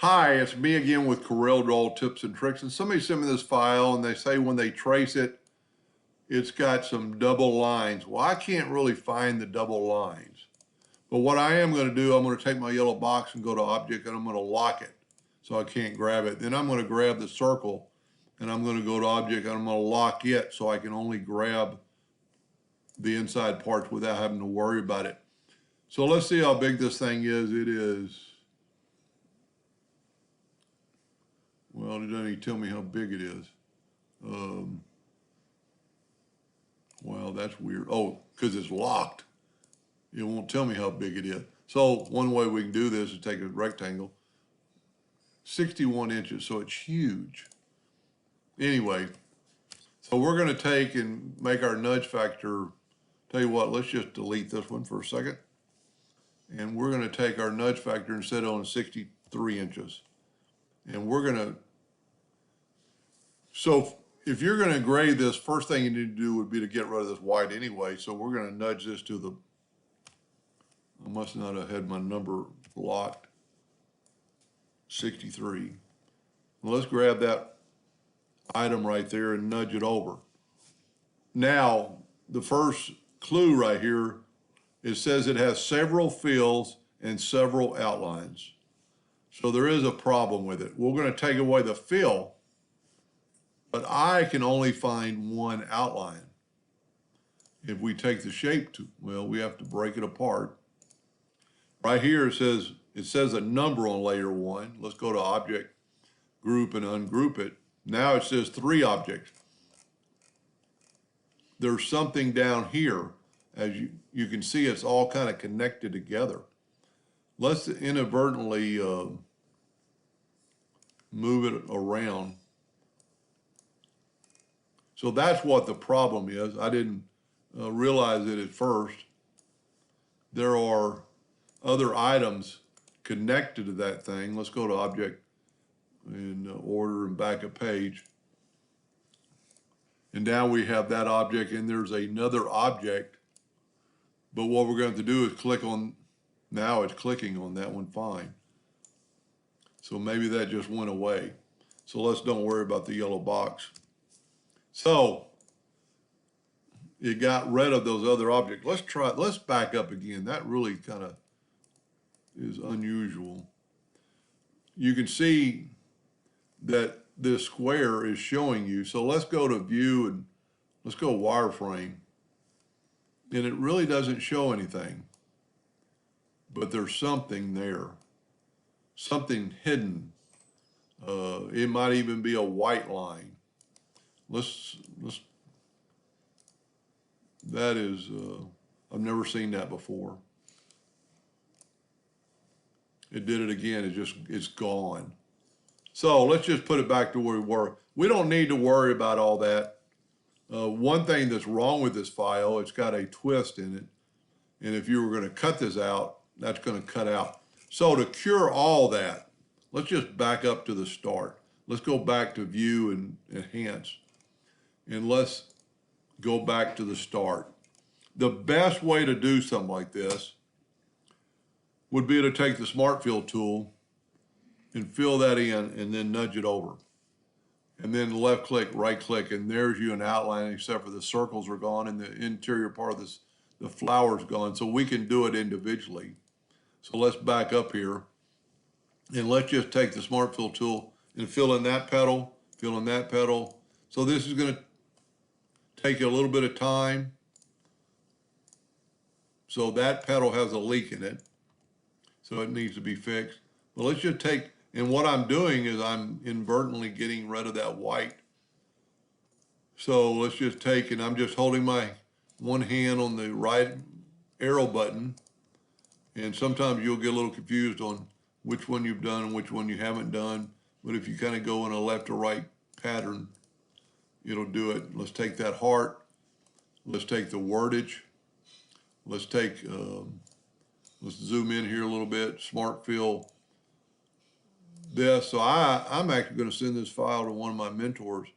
Hi, it's me again with Corel Draw Tips and Tricks. And somebody sent me this file and they say when they trace it, it's got some double lines. Well, I can't really find the double lines. But what I am going to do, I'm going to take my yellow box and go to Object and I'm going to lock it so I can't grab it. Then I'm going to grab the circle and I'm going to go to Object and I'm going to lock it so I can only grab the inside parts without having to worry about it. So let's see how big this thing is. It is, well, it doesn't even tell me how big it is. Well, that's weird. Oh, because it's locked. It won't tell me how big it is. So one way we can do this is take a rectangle, 61 inches, so it's huge. Anyway, so we're going to take and make our nudge factor. Tell you what, let's just delete this one for a second. And we're going to take our nudge factor and set it on 63 inches. And we're going to, so if you're going to grade this, first thing you need to do would be to get rid of this white anyway. So we're going to nudge this to the, I must not have had my number locked, 63. Well, let's grab that item right there and nudge it over. Now, the first clue right here, it says it has several fills and several outlines. So there is a problem with it. We're going to take away the fill, but I can only find one outline. If we take the shape to, well, we have to break it apart. Right here it says a number on layer 1. Let's go to Object, Group, and ungroup it. Now it says 3 objects. There's something down here. As you can see, it's all kind of connected together. Let's inadvertently move it around. So that's what the problem is. I didn't realize it at first. There are other items connected to that thing. Let's go to Object and Order and back a page. And now we have that object and there's another object. But what we're going to do is click on, now it's clicking on that one fine. So maybe that just went away. So let's don't worry about the yellow box. So it got rid of those other objects. Let's back up again. That really kind of is unusual. You can see that this square is showing you. So let's go to View and let's go Wireframe. And it really doesn't show anything. But there's something there. Something hidden. It might even be a white line. That is, I've never seen that before. It did it again, it's gone. So let's just put it back to where we were. We don't need to worry about all that. One thing that's wrong with this file, it's got a twist in it. And if you were going to cut this out, that's going to cut out. So to cure all that, let's just back up to the start. Let's go back to View and Enhance. And let's go back to the start. The best way to do something like this would be to take the Smart Fill tool and fill that in and then nudge it over. And then left click, right click, and there's you an outline, except for the circles are gone and the interior part of this, the flower's gone. So we can do it individually. So let's back up here and let's just take the Smart Fill tool and fill in that petal, fill in that petal. So this is going to take you a little bit of time. So that petal has a leak in it. So it needs to be fixed. But let's just take, and what I'm doing is I'm inadvertently getting rid of that white. So let's just take, and I'm just holding my one hand on the right arrow button. And sometimes you'll get a little confused on which one you've done and which one you haven't done. But if you kind of go in a left or right pattern, it'll do it. Let's take that heart. Let's take the wordage. Let's take, let's zoom in here a little bit, Smart Fill this. So I'm actually going to send this file to one of my mentors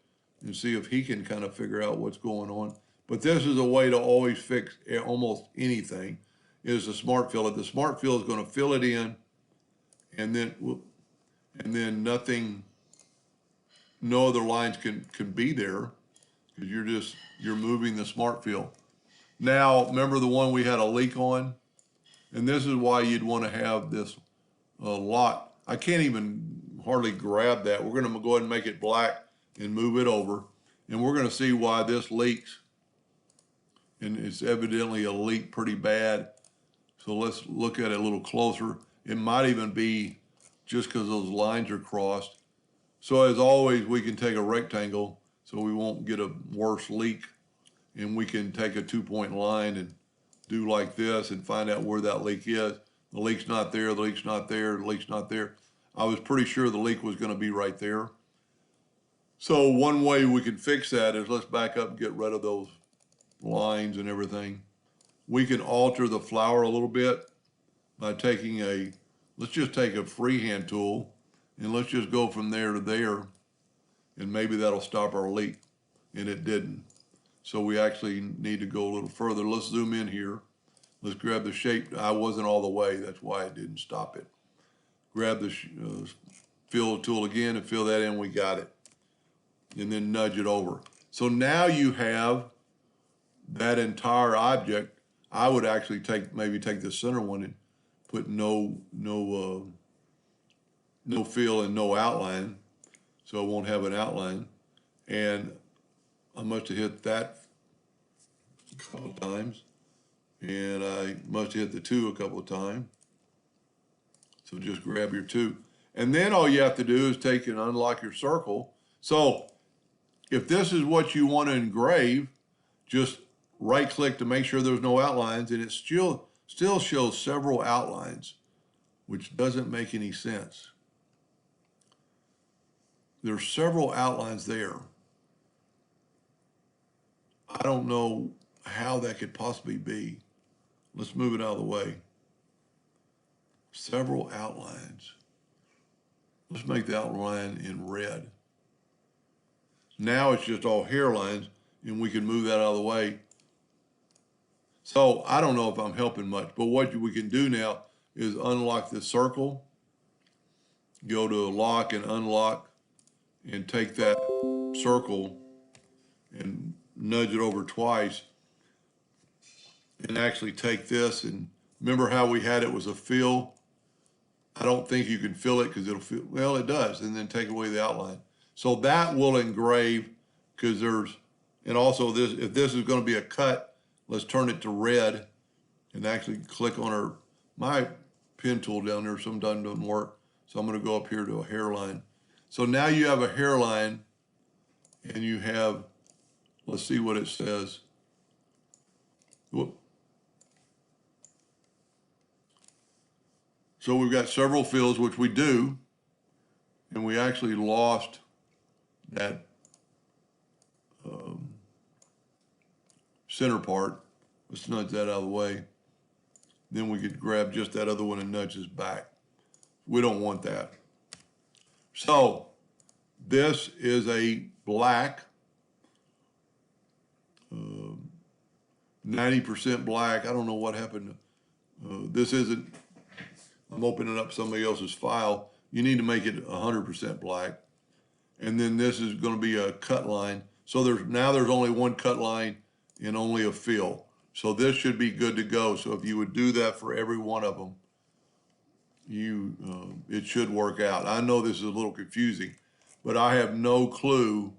and see if he can kind of figure out what's going on. But this is a way to always fix almost anything, is the Smart Fill. The Smart Fill is going to fill it in, and then and then nothing, no other lines can be there because you're moving the smart fill. Now, remember the one we had a leak on? And this is why you'd want to have this lock. I can't even hardly grab that. We're going to go ahead and make it black and move it over. And we're going to see why this leaks. And it's evidently a leak pretty bad. So let's look at it a little closer. It might even be just because those lines are crossed. So as always, we can take a rectangle so we won't get a worse leak. And we can take a 2-point line and do like this and find out where that leak is. The leak's not there, the leak's not there, the leak's not there. I was pretty sure the leak was going to be right there. So one way we can fix that is let's back up and get rid of those lines and everything. We can alter the flower a little bit by taking let's just take a freehand tool and let's just go from there to there, and maybe that'll stop our leak. And it didn't. So we actually need to go a little further. Let's zoom in here. Let's grab the shape. I wasn't all the way. That's why it didn't stop it. Grab the fill tool again and fill that in. We got it. And then nudge it over. So now you have that entire object. I would actually maybe take the center one and put no fill and no outline. So it won't have an outline. And I must have hit that a couple of times, and I must have hit the 2 a couple of times. So just grab your 2. And then all you have to do is take and unlock your circle. So if this is what you want to engrave, just right click to make sure there's no outlines, and it still shows several outlines, which doesn't make any sense. There's several outlines there. I don't know how that could possibly be. Let's move it out of the way. Several outlines. Let's make the outline in red. Now it's just all hairlines, and we can move that out of the way. So I don't know if I'm helping much, but what we can do now is unlock the circle, go to lock and unlock, and take that circle and nudge it over twice, and actually take this, and remember how we had it was a fill? I don't think you can fill it because it'll fill, well, it does, and then take away the outline. So that will engrave, because and also this, if this is going to be a cut, let's turn it to red and actually click on my pen tool down there sometimes doesn't work. So I'm going to go up here to a hairline. So now you have a hairline, and you have, let's see what it says. Whoop. So we've got several fills, which we do, and we actually lost that center part. Let's nudge that out of the way. Then we could grab just that other one and nudge this back. We don't want that. So this is a black, 90% black. I don't know what happened. This isn't, I'm opening up somebody else's file. You need to make it 100% black. And then this is going to be a cut line. So there's only one cut line and only a fill. So this should be good to go. So if you would do that for every one of them, it should work out. I know this is a little confusing, but I have no clue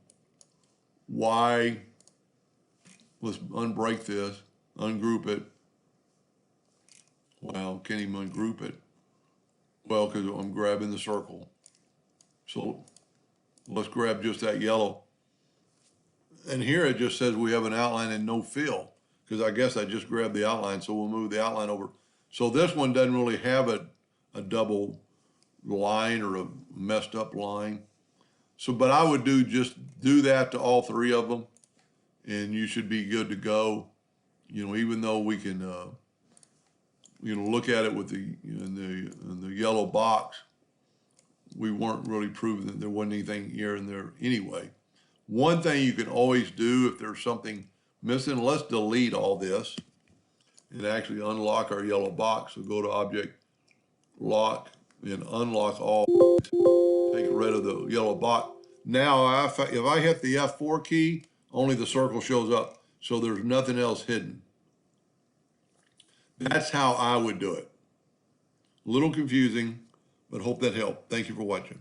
why. Let's unbreak this, ungroup it. Well, can't even ungroup it. Well, because I'm grabbing the circle. So let's grab just that yellow. And here it just says we have an outline and no fill, because I guess I just grabbed the outline, so we'll move the outline over. So this one doesn't really have a double line or a messed up line. So, but I would just do that to all 3 of them, and you should be good to go. You know, even though we can, look at it with in the yellow box, we weren't really proving that there wasn't anything here and there anyway. One thing you can always do if there's something missing, let's delete all this and actually unlock our yellow box. So go to Object, Lock, and unlock all. Take rid of the yellow box. Now, if I hit the F4 key, only the circle shows up, so there's nothing else hidden. That's how I would do it. A little confusing, but hope that helped. Thank you for watching.